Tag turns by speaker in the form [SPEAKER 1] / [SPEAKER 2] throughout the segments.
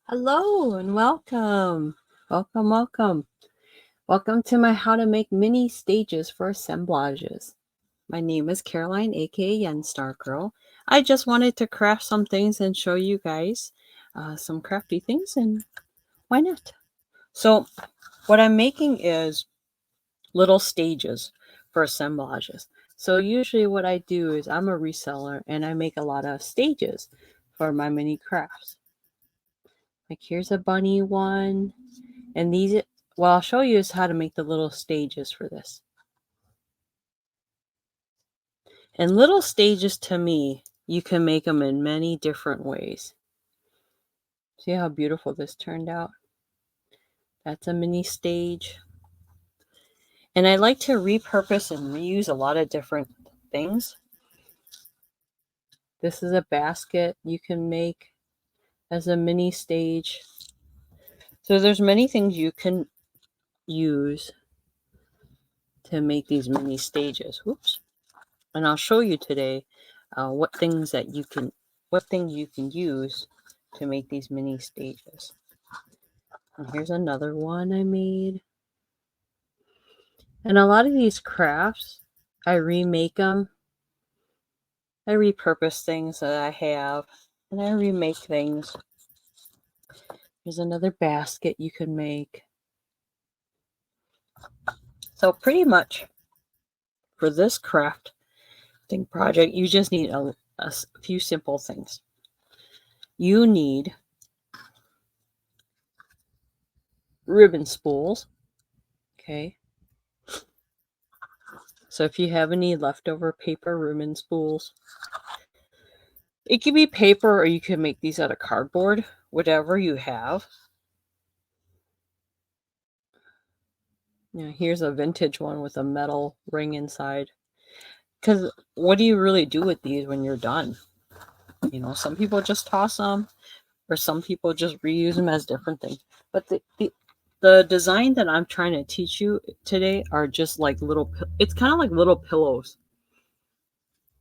[SPEAKER 1] Hello and welcome. Welcome. Welcome to my How to Make Mini Stages for Assemblages. My name is Caroline, aka Yunstargirl. I just wanted to craft some things and show you guys some crafty things, and why not? So, what I'm making is little stages for assemblages. So, usually, what I do is I'm a reseller and I make a lot of stages for my mini crafts. Like, here's a bunny one. And these, what I'll show you is how to make the little stages for this. And little stages, to me, you can make them in many different ways. See how beautiful this turned out? That's a mini stage. And I like to repurpose and reuse a lot of different things. This is a basket you can make as a mini stage. So there's many things you can use to make these mini stages. Oops. And I'll show you today what things you can use to make these mini stages. And here's another one I made. And a lot of these crafts, I remake them. I repurpose things that I have, and I remake things. Here's another basket you can make. So pretty much for this crafting project, you just need a few simple things. You need ribbon spools. Okay. So if you have any leftover paper ribbon spools, it could be paper or you can make these out of cardboard, whatever you have. Here's a vintage one with a metal ring inside. Because what do you really do with these when you're done? Some people just toss them, or some people just reuse them as different things. But the design that I'm trying to teach you today are just like it's kind of like little pillows.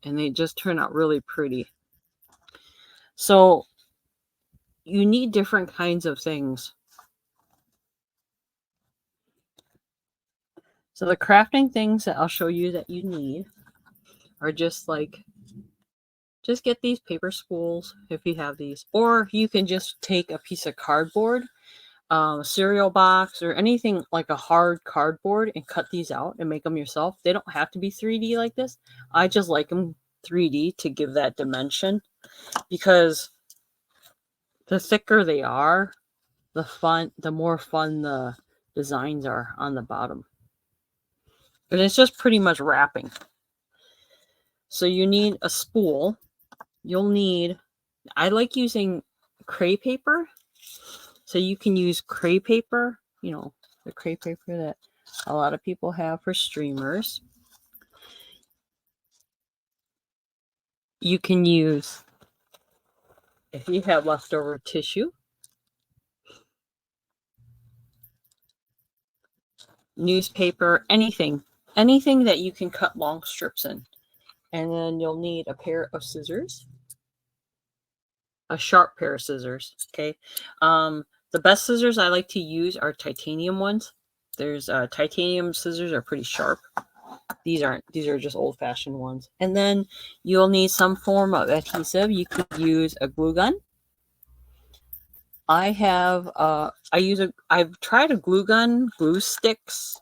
[SPEAKER 1] And they just turn out really pretty. So you need different kinds of things. So the crafting things that I'll show you that you need are just get these paper spools if you have these. Or you can just take a piece of cardboard, cereal box, or anything like a hard cardboard and cut these out and make them yourself. They don't have to be 3D like this. I just like them 3D to give that dimension, because the thicker they are, the more fun the designs are on the bottom. And it's just pretty much wrapping. So you need a spool. I like using Crepe paper. So you can use Crepe paper, the Crepe paper that a lot of people have for streamers. You can use, if you have leftover tissue, newspaper, anything that you can cut long strips in. And then you'll need a pair of scissors, a sharp pair of scissors. Okay. The best scissors I like to use are titanium ones. There's titanium scissors are pretty sharp. These aren't. These are just old-fashioned ones. And then you'll need some form of adhesive. You could use a glue gun. I've tried a glue gun, glue sticks,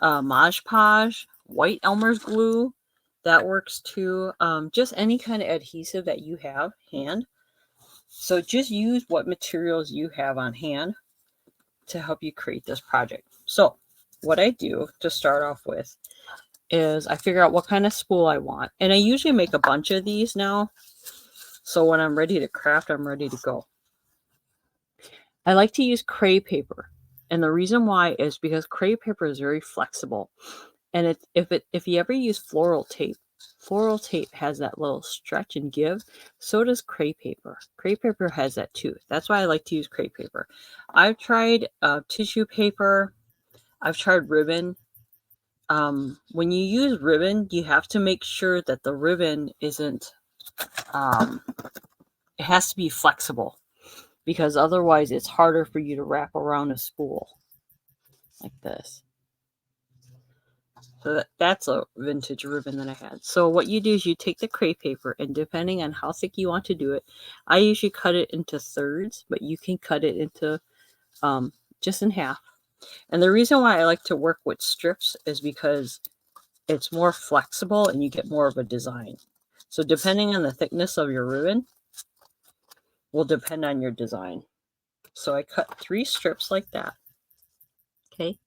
[SPEAKER 1] Mod Podge, White Elmer's glue. That works too. Just any kind of adhesive that you have hand. So just use what materials you have on hand to help you create this project. So what I do to start off with is I figure out what kind of spool I want. And I usually make a bunch of these now. So when I'm ready to craft, I'm ready to go. I like to use Crepe paper. And the reason why is because Crepe paper is very flexible. And if you ever use floral tape has that little stretch and give. So does Crepe paper. Crepe paper has that too. That's why I like to use Crepe paper. I've tried tissue paper. I've tried ribbon. When you use ribbon, you have to make sure that the ribbon isn't, it has to be flexible. because otherwise it's harder for you to wrap around a spool like this. So that's a vintage ribbon that I had. So what you do is you take the crepe paper, and depending on how thick you want to do it, I usually cut it into thirds, but you can cut it into just in half. And the reason why I like to work with strips is because it's more flexible and you get more of a design. So depending on the thickness of your ribbon will depend on your design. So I cut 3 strips like that. Okay.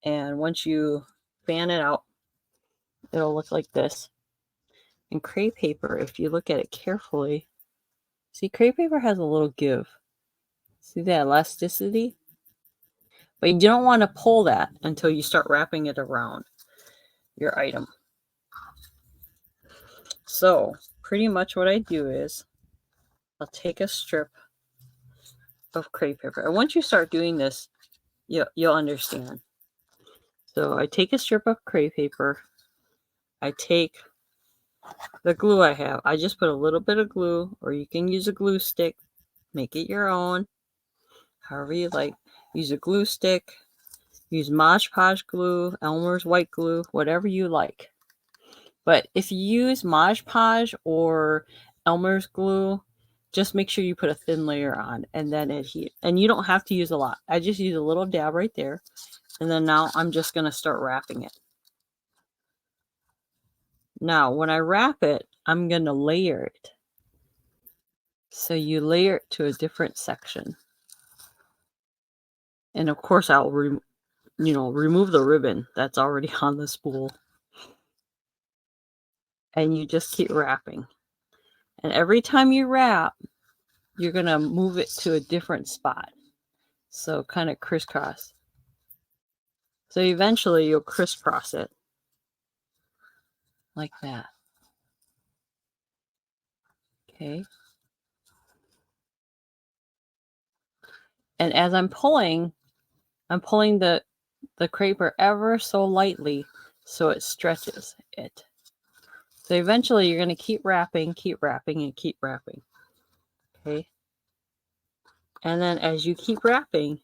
[SPEAKER 1] And once you fan it out, it'll look like this. And crepe paper, if you look at it carefully, see, crepe paper has a little give. See that elasticity? But you don't want to pull that until you start wrapping it around your item. So pretty much what I do is I'll take a strip of crepe paper. And once you start doing this, you'll understand. So I take a strip of crepe paper. I take the glue I have. I just put a little bit of glue, or you can use a glue stick. Make it your own. However you like. Use a glue stick. Use Mod Podge glue, Elmer's white glue, whatever you like. But if you use Mod Podge or Elmer's glue, just make sure you put a thin layer on and then adhere. And you don't have to use a lot. I just use a little dab right there. And then now I'm just going to start wrapping it. Now, when I wrap it, I'm going to layer it. So you layer it to a different section. And of course, I'll remove the ribbon that's already on the spool. And you just keep wrapping. And every time you wrap, you're going to move it to a different spot. So kind of crisscross. So eventually you'll crisscross it like that. Okay. And as I'm pulling the crepe ever so lightly so it stretches it. So eventually you're going to keep wrapping, and keep wrapping. Okay. And then as you keep wrapping,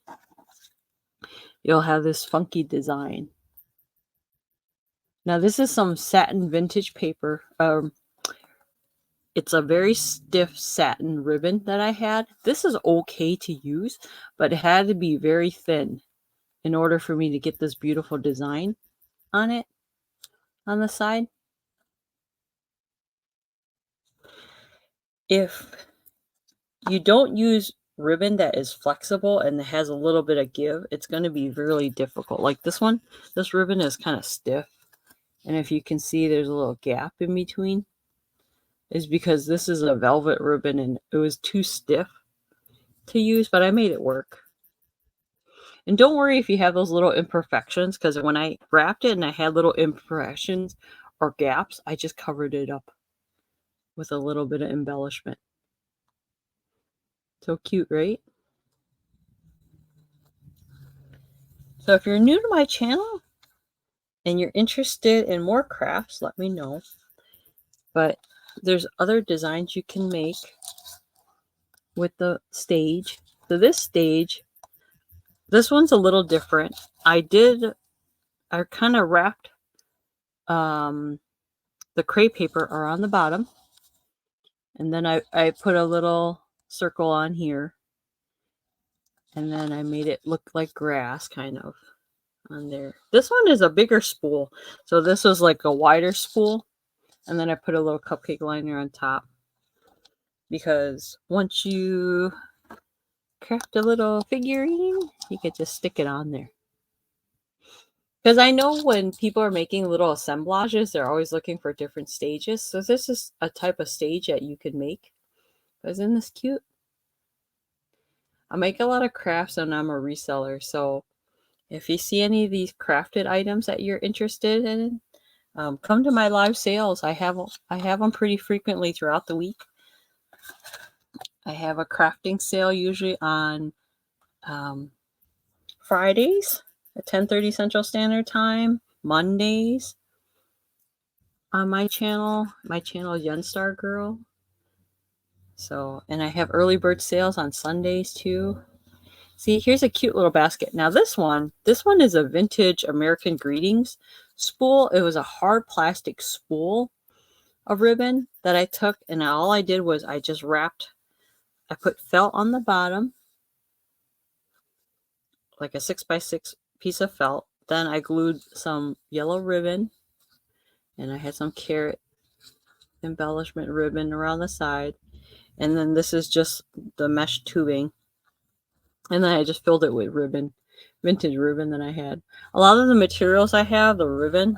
[SPEAKER 1] you'll have this funky design. Now this is some satin vintage paper. It's a very stiff satin ribbon that I had. This is okay to use, but it had to be very thin in order for me to get this beautiful design on it, on the side. If you don't use ribbon that is flexible and has a little bit of give, it's going to be really difficult. Like this one, this ribbon is kind of stiff. And if you can see, there's a little gap in between. Is because this is a velvet ribbon and it was too stiff to use, but I made it work. And don't worry if you have those little imperfections, because when I wrapped it and I had little imperfections or gaps, I just covered it up with a little bit of embellishment. So cute, right? So if you're new to my channel and you're interested in more crafts, let me know. But there's other designs you can make with the stage. So this one's a little different. I kind of wrapped the crepe paper around the bottom. And then I put a little circle on here. And then I made it look like grass, kind of, on there. This one is a bigger spool. So this was like a wider spool. And then I put a little cupcake liner on top. Because once you craft a little figurine, you could just stick it on there. Because I know when people are making little assemblages, they're always looking for different stages. So this is a type of stage that you could make. Isn't this cute? I make a lot of crafts and I'm a reseller. So if you see any of these crafted items that you're interested in, come to my live sales. I have them pretty frequently throughout the week. I have a crafting sale usually on Fridays at 10:30 Central Standard Time, Mondays on my channel. My channel is Yunstargirl. So, and I have early bird sales on Sundays too. See, here's a cute little basket. Now this one is a vintage American Greetings spool. It was a hard plastic spool of ribbon that I took, and all I did was I put felt on the bottom, like a 6x6 piece of felt. Then I glued some yellow ribbon, and I had some carrot embellishment ribbon around the side. And then this is just the mesh tubing. And then I just filled it with ribbon, vintage ribbon that I had. A lot of the materials I have, the ribbon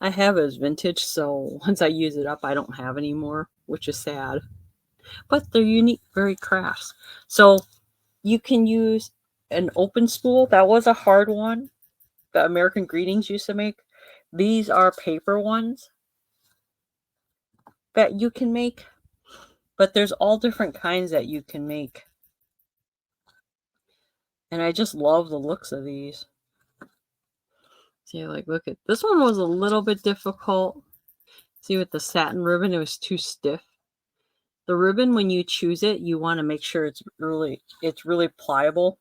[SPEAKER 1] I have is vintage, so once I use it up, I don't have any more, which is sad. But they're unique, very crafts. So you can use an open spool. That was a hard one that American Greetings used to make. These are paper ones that you can make, but there's all different kinds that you can make. And I just love the looks of these. See, like, look at this one was a little bit difficult. See, with the satin ribbon, it was too stiff. The ribbon, when you choose it, you want to make sure it's really pliable.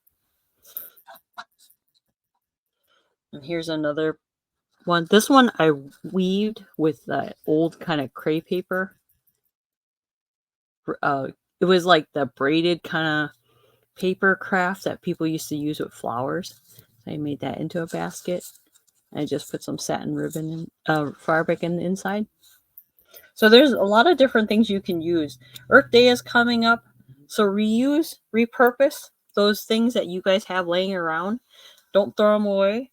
[SPEAKER 1] And here's another one. This one I weaved with that old kind of crepe paper. It was like the braided kind of paper craft that people used to use with flowers. I made that into a basket. I just put some satin ribbon and fabric in the inside. So there's a lot of different things you can use. Earth Day is coming up, so reuse, repurpose those things that you guys have laying around. Don't throw them away.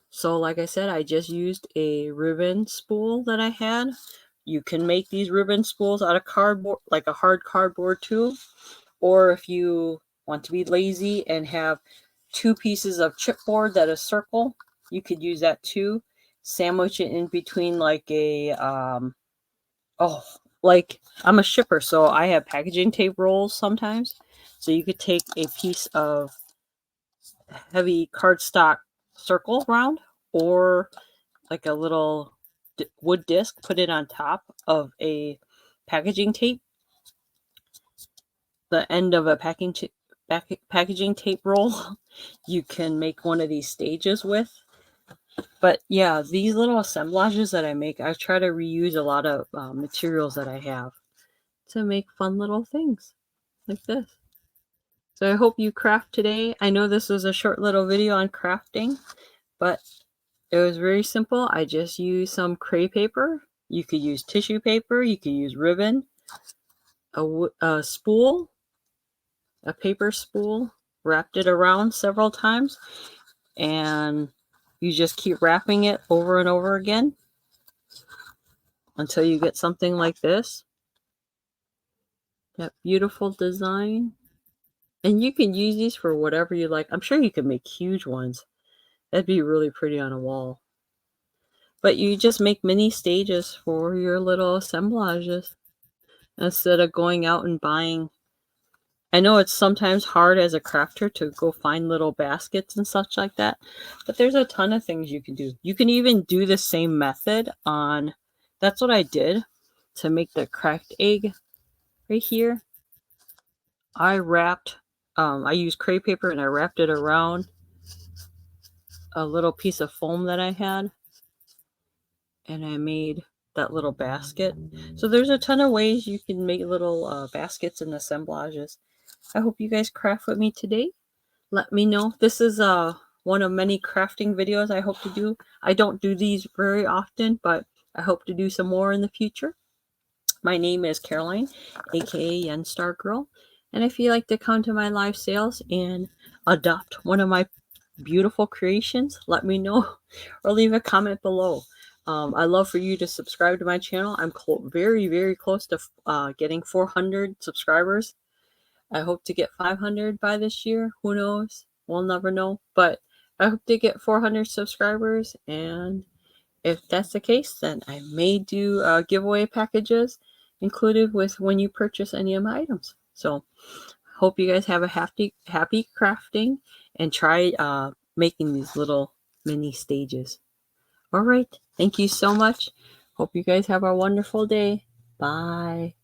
[SPEAKER 1] So like I said, I just used a ribbon spool that I had. You can make these ribbon spools out of cardboard, like a hard cardboard too. Or if you want to be lazy and have 2 pieces of chipboard that is circle, you could use that too. Sandwich it in between like a like I'm a shipper, so I have packaging tape rolls sometimes. So you could take a piece of heavy cardstock circle round, or like a little wood disc, put it on top of a packaging tape, the end of a packaging tape roll. You can make one of these stages with. But yeah, these little assemblages that I make, I try to reuse a lot of materials that I have to make fun little things like this. So I hope you craft today. I know this was a short little video on crafting, but it was very simple. I just used some crepe paper. You could use tissue paper. You could use ribbon, a spool, a paper spool, wrapped it around several times, and you just keep wrapping it over and over again until you get something like this. That beautiful design. And you can use these for whatever you like. I'm sure you can make huge ones. That'd be really pretty on a wall. But you just make mini stages for your little assemblages instead of going out and buying. I know it's sometimes hard as a crafter to go find little baskets and such like that, but there's a ton of things you can do. You can even do the same method on, that's what I did to make the cracked egg right here. I used crepe paper and I wrapped it around a little piece of foam that I had, and I made that little basket. So there's a ton of ways you can make little baskets and assemblages. I hope you guys craft with me today. Let me know. This is one of many crafting videos I hope to do. I don't do these very often, but I hope to do some more in the future. My name is Caroline, aka Yunstargirl. And if you'd like to come to my live sales and adopt one of my beautiful creations, let me know or leave a comment below. I'd love for you to subscribe to my channel. I'm very, very close to getting 400 subscribers. I hope to get 500 by this year. Who knows? We'll never know. But I hope to get 400 subscribers. And if that's the case, then I may do giveaway packages included with when you purchase any of my items. So hope you guys have a happy crafting and try making these little mini stages. All right. Thank you so much. Hope you guys have a wonderful day. Bye.